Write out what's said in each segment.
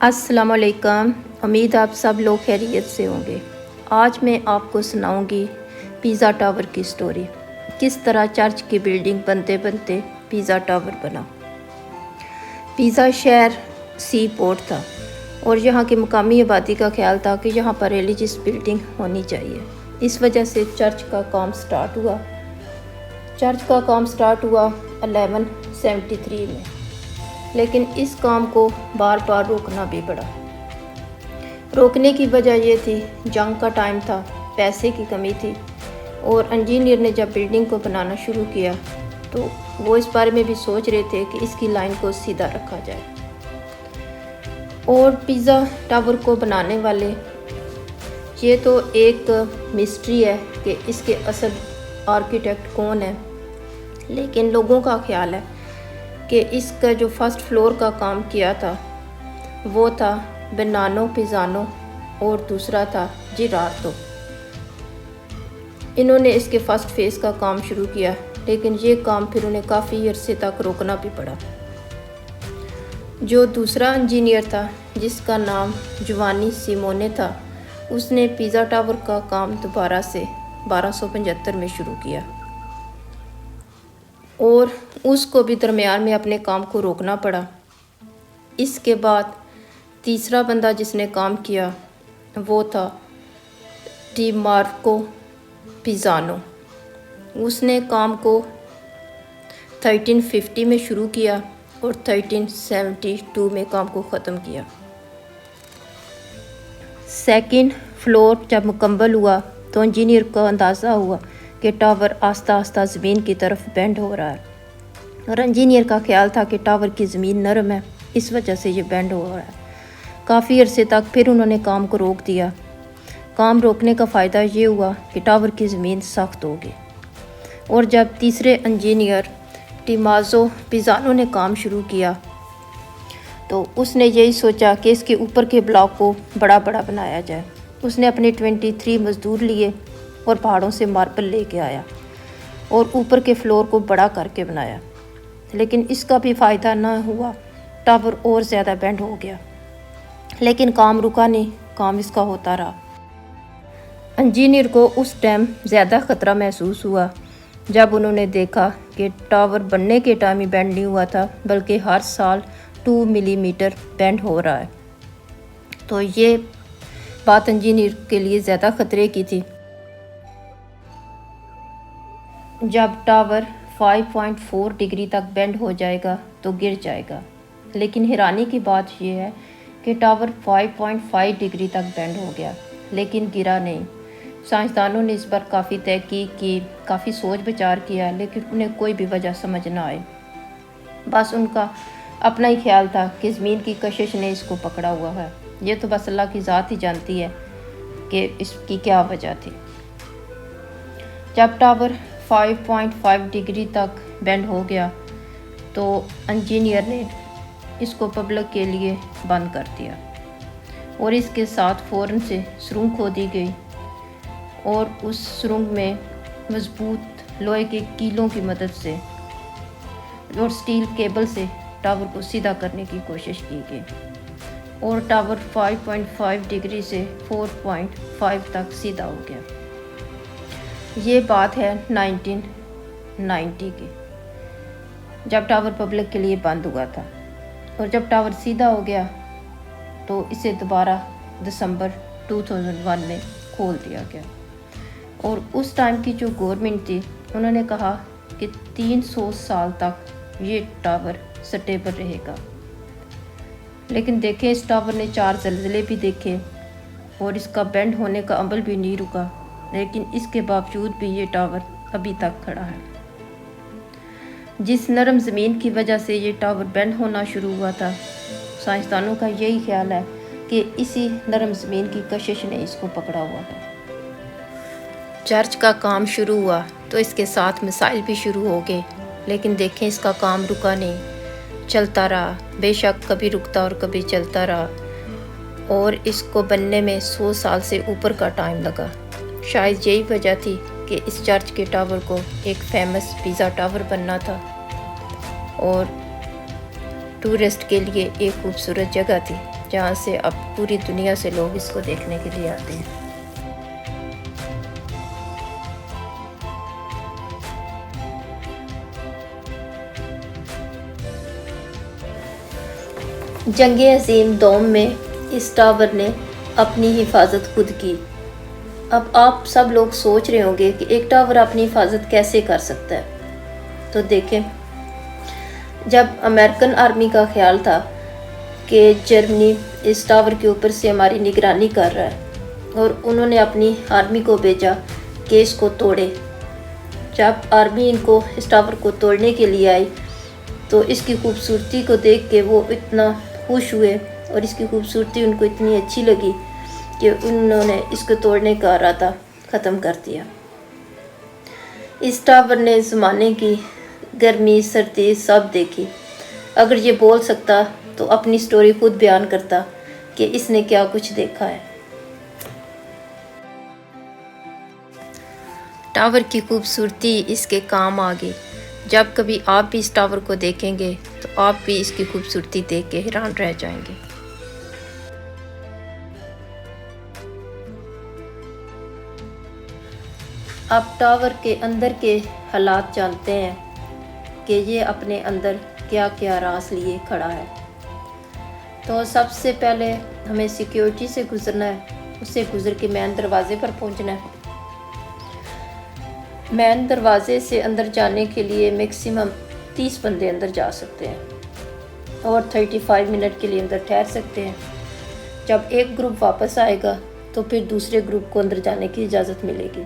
अस्सलामुअलैकुम। उम्मीद आप सब लोग खैरियत से होंगे। आज मैं आपको सुनाऊंगी पिज़्ज़ा टावर की स्टोरी। किस तरह चर्च की बिल्डिंग बनते बनते पिज़्ज़ा टावर बना। पिज़्ज़ा शहर सी पोर्ट था और यहाँ की मुकामी आबादी का ख्याल था कि यहाँ पर रिलीजियस बिल्डिंग होनी चाहिए। इस वजह से चर्च का काम स्टार्ट हुआ 1173 में, लेकिन इस काम को बार बार रोकना भी पड़ा। रोकने की वजह ये थी, जंग का टाइम था, पैसे की कमी थी और इंजीनियर ने जब बिल्डिंग को बनाना शुरू किया तो वो इस बारे में भी सोच रहे थे कि इसकी लाइन को सीधा रखा जाए। और पिज़्ज़ा टावर को बनाने वाले, ये तो एक मिस्ट्री है कि इसके असल आर्किटेक्ट कौन है, लेकिन लोगों का ख्याल है कि इसका जो फर्स्ट फ्लोर का काम किया था वो था बेनानो पिज़ानो और दूसरा था जिरार्दो। इन्होंने इसके फर्स्ट फेज़ का काम शुरू किया, लेकिन ये काम फिर उन्हें काफ़ी अरसे तक रोकना भी पड़ा। जो दूसरा इंजीनियर था जिसका नाम जोवानी सिमोने था, उसने पिज़्ज़ा टावर का काम दोबारा से 1275 में शुरू किया और उसको भी दरमियान में अपने काम को रोकना पड़ा। इसके बाद तीसरा बंदा जिसने काम किया वो था डी मार्को पिज़ानो। उसने काम को 1350 में शुरू किया और 1372 में काम को ख़त्म किया। सेकंड फ्लोर जब मुकम्मल हुआ तो इंजीनियर को अंदाज़ा हुआ कि टावर आस्ता आस्ता ज़मीन की तरफ बेंड हो रहा है और इंजीनियर का ख्याल था कि टावर की ज़मीन नरम है, इस वजह से ये बेंड हो रहा है। काफ़ी अरसे तक फिर उन्होंने काम को रोक दिया। काम रोकने का फ़ायदा ये हुआ कि टावर की ज़मीन सख्त होगी। और जब तीसरे इंजीनियर टिमाज़ो पिज़ानो ने काम शुरू किया तो उसने यही सोचा कि इसके ऊपर के ब्लॉक को बड़ा बड़ा बनाया जाए। उसने अपने 23 मज़दूर लिए और पहाड़ों से मार्बल लेके आया और ऊपर के फ्लोर को बड़ा करके बनाया, लेकिन इसका भी फ़ायदा ना हुआ। टावर और ज़्यादा बेंड हो गया, लेकिन काम रुका नहीं, काम इसका होता रहा। इंजीनियर को उस टाइम ज़्यादा ख़तरा महसूस हुआ जब उन्होंने देखा कि टावर बनने के टाइम ही बेंड नहीं हुआ था, बल्कि हर साल 2 मिलीमीटर बेंड हो रहा है। तो ये बात इंजीनियर के लिए ज़्यादा ख़तरे की थी। जब टावर 5.4 डिग्री तक बेंड हो जाएगा तो गिर जाएगा, लेकिन हैरानी की बात यह है कि टावर 5.5 डिग्री तक बेंड हो गया, लेकिन गिरा नहीं। साइंसदानों ने इस पर काफ़ी तहकीक की, काफ़ी सोच विचार किया, लेकिन उन्हें कोई भी वजह समझ ना आई। बस उनका अपना ही ख्याल था कि ज़मीन की कशिश ने इसको पकड़ा हुआ है। ये तो बस अल्लाह की ज़ात ही जानती है कि इसकी क्या वजह थी। जब टावर 5.5 डिग्री तक बेंड हो गया तो इंजीनियर ने इसको पब्लिक के लिए बंद कर दिया और इसके साथ फ़ौरन से सुरंग खोदी गई और उस सुरंग में मजबूत लोहे के कीलों की मदद से और स्टील केबल से टावर को सीधा करने की कोशिश की गई और टावर 5.5 डिग्री से 4.5 तक सीधा हो गया। ये बात है 1990 की, जब टावर पब्लिक के लिए बंद हुआ था। और जब टावर सीधा हो गया तो इसे दोबारा दिसंबर 2001 में खोल दिया गया। और उस टाइम की जो गवर्नमेंट थी, उन्होंने कहा कि 300 साल तक ये टावर स्टेबल रहेगा। लेकिन देखें, इस टावर ने 4 ज़लज़ले भी देखे और इसका बेंड होने का अमल भी नहीं रुका, लेकिन इसके बावजूद भी ये टावर अभी तक खड़ा है। जिस नरम ज़मीन की वजह से ये टावर बेंड होना शुरू हुआ था, साइंसदानों का यही ख्याल है कि इसी नरम ज़मीन की कशिश ने इसको पकड़ा हुआ है। चर्च का काम शुरू हुआ तो इसके साथ मिसाइल भी शुरू हो गए, लेकिन देखें इसका काम रुका नहीं, चलता रहा। बेशक कभी रुकता और कभी चलता रहा और इसको बनने में 100 साल से ऊपर का टाइम लगा। शायद यही वजह थी कि इस चर्च के टावर को एक फेमस पिज़्ज़ा टावर बनना था और टूरिस्ट के लिए एक खूबसूरत जगह थी जहाँ से अब पूरी दुनिया से लोग इसको देखने के लिए आते हैं। जंग अज़ीम दोम में इस टावर ने अपनी हिफाजत खुद की। अब आप सब लोग सोच रहे होंगे कि एक टावर अपनी हिफाजत कैसे कर सकता है। तो देखें, जब अमेरिकन आर्मी का ख्याल था कि जर्मनी इस टावर के ऊपर से हमारी निगरानी कर रहा है और उन्होंने अपनी आर्मी को भेजा कि इसको तोड़े। जब आर्मी इनको इस टावर को तोड़ने के लिए आई तो इसकी खूबसूरती को देख के वो इतना खुश हुए और इसकी खूबसूरती उनको इतनी अच्छी लगी कि उन्होंने इसको तोड़ने का इरादा ख़त्म कर दिया। इस टावर ने ज़माने की गर्मी सर्दी सब देखी। अगर ये बोल सकता तो अपनी स्टोरी खुद बयान करता कि इसने क्या कुछ देखा है। टावर की खूबसूरती इसके काम आ गई। जब कभी आप भी इस टावर को देखेंगे तो आप भी इसकी खूबसूरती देख के हैरान रह जाएंगे। आप टावर के अंदर के हालात जानते हैं कि ये अपने अंदर क्या क्या राज लिए खड़ा है। तो सबसे पहले हमें सिक्योरिटी से गुजरना है, उससे गुजर के मेन दरवाजे पर पहुंचना है। मेन दरवाजे से अंदर जाने के लिए मैक्सिमम 30 बंदे अंदर जा सकते हैं और 35 मिनट के लिए अंदर ठहर सकते हैं। जब एक ग्रुप वापस आएगा तो फिर दूसरे ग्रुप को अंदर जाने की इजाज़त मिलेगी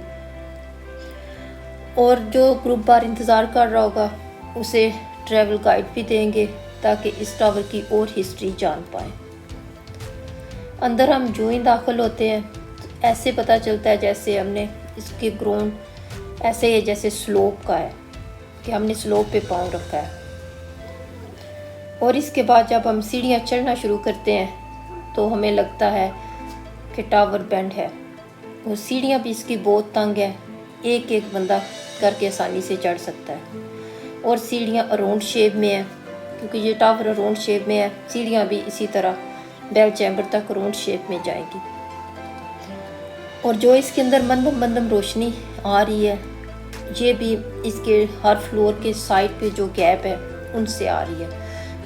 और जो ग्रुप बाहर इंतज़ार कर रहा होगा उसे ट्रैवल गाइड भी देंगे ताकि इस टावर की और हिस्ट्री जान पाए। अंदर हम जो ही दाखिल होते हैं तो ऐसे पता चलता है जैसे हमने इसके ग्राउंड ऐसे ही जैसे स्लोप का है कि हमने स्लोप पे पाँव रखा है। और इसके बाद जब हम सीढ़ियाँ चढ़ना शुरू करते हैं तो हमें लगता है कि टावर बेंड है। वो सीढ़ियाँ भी इसकी बहुत तंग है, एक एक बंदा करके आसानी से चढ़ सकता है। और सीढ़ियाँ राउंड शेप में है क्योंकि ये टावर राउंड शेप में है। सीढ़ियाँ भी इसी तरह बेल चैम्बर तक राउंड शेप में जाएगी। और जो इसके अंदर मंदम मंदम रोशनी आ रही है ये भी इसके हर फ्लोर के साइड पे जो गैप है उनसे आ रही है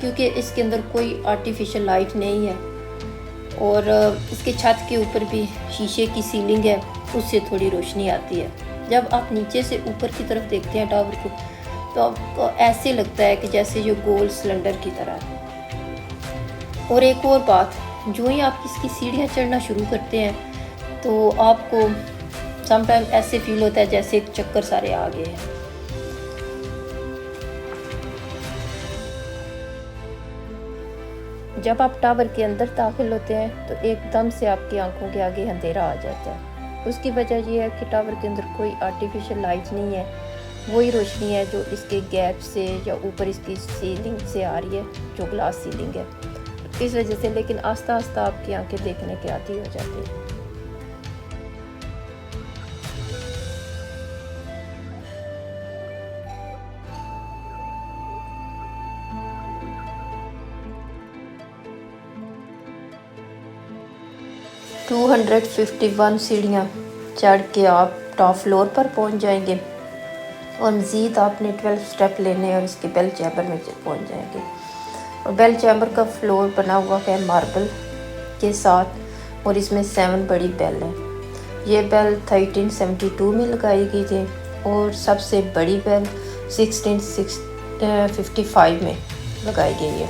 क्योंकि इसके अंदर कोई आर्टिफिशियल लाइट नहीं है। और इसके छत के ऊपर भी शीशे की सीलिंग है, उससे थोड़ी रोशनी आती है। जब आप नीचे से ऊपर की तरफ देखते हैं टावर को तो आपको ऐसे लगता है कि जैसे ये गोल सिलेंडर की तरह है। और एक और बात, जो ही आप इसकी सीढ़ियाँ चढ़ना शुरू करते हैं तो आपको समटाइम ऐसे फील होता है जैसे एक चक्कर सारे आ गए हैं। जब आप टावर के अंदर दाखिल होते हैं तो एकदम से आपकी आंखों के आगे अंधेरा आ जाता है। उसकी वजह यह है कि टावर के अंदर कोई आर्टिफिशियल लाइट नहीं है, वही रोशनी है जो इसके गैप से या ऊपर इसकी सीलिंग से आ रही है, जो ग्लास सीलिंग है। इस वजह से लेकिन आस्ता आस्ता आपकी आंखें देखने के आदी हो जाती है। टू 251 सीढ़ियाँ चढ़ के आप टॉप फ्लोर पर पहुंच जाएंगे और मज़ीद आपने 12 स्टेप लेने और इसके बेल चैम्बर में पहुंच जाएंगे। और बेल चैम्बर का फ्लोर बना हुआ है मार्बल के साथ और इसमें 7 बड़ी बेल है। ये बेल 1372 में लगाई गई थी और सबसे बड़ी बेल 1655 में लगाई गई है।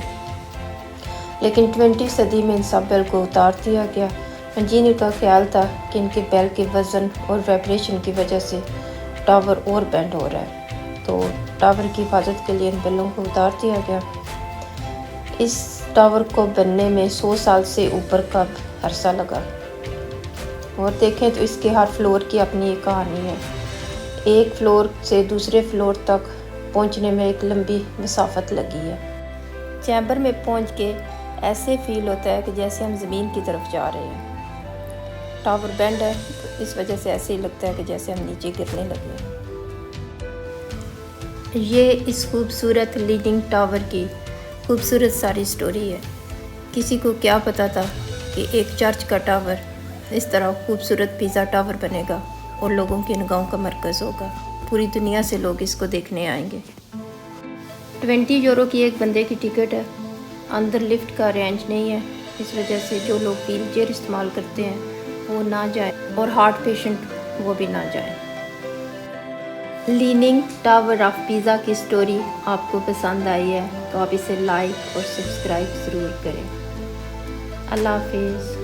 लेकिन 20वीं सदी में इन सब बेल को उतार दिया गया। इंजीनियर का ख्याल था कि इनके बेल के वज़न और वाइब्रेशन की वजह से टावर और बेंड हो रहा है, तो टावर की हिफाजत के लिए इन बेलों को उतार दिया गया। इस टावर को बनने में 100 साल से ऊपर का अरसा लगा। और देखें तो इसके हर फ्लोर की अपनी एक कहानी है। एक फ्लोर से दूसरे फ्लोर तक पहुंचने में एक लंबी मसाफत लगी है। चैम्बर में पहुंच के ऐसे फील होता है कि जैसे हम ज़मीन की तरफ जा रहे हैं। टावर बेंड है तो इस वजह से ऐसे ही लगता है कि जैसे हम नीचे गिरने लगे हैं। ये इस खूबसूरत लीनिंग टावर की खूबसूरत सारी स्टोरी है। किसी को क्या पता था कि एक चर्च का टावर इस तरह खूबसूरत पिज़्ज़ा टावर बनेगा और लोगों की निगाहों का मरकज़ होगा। पूरी दुनिया से लोग इसको देखने आएंगे। 20 यूरो की एक बंदे की टिकट है। अंदर लिफ्ट का अरेंज नहीं है, इस वजह से जो लोग व्हील चेयर इस्तेमाल करते हैं वो ना जाए और हार्ट पेशेंट वो भी ना जाए। लीनिंग टावर ऑफ पिज़्ज़ा की स्टोरी आपको पसंद आई है तो आप इसे लाइक और सब्सक्राइब ज़रूर करें। अल्लाह हाफिज़।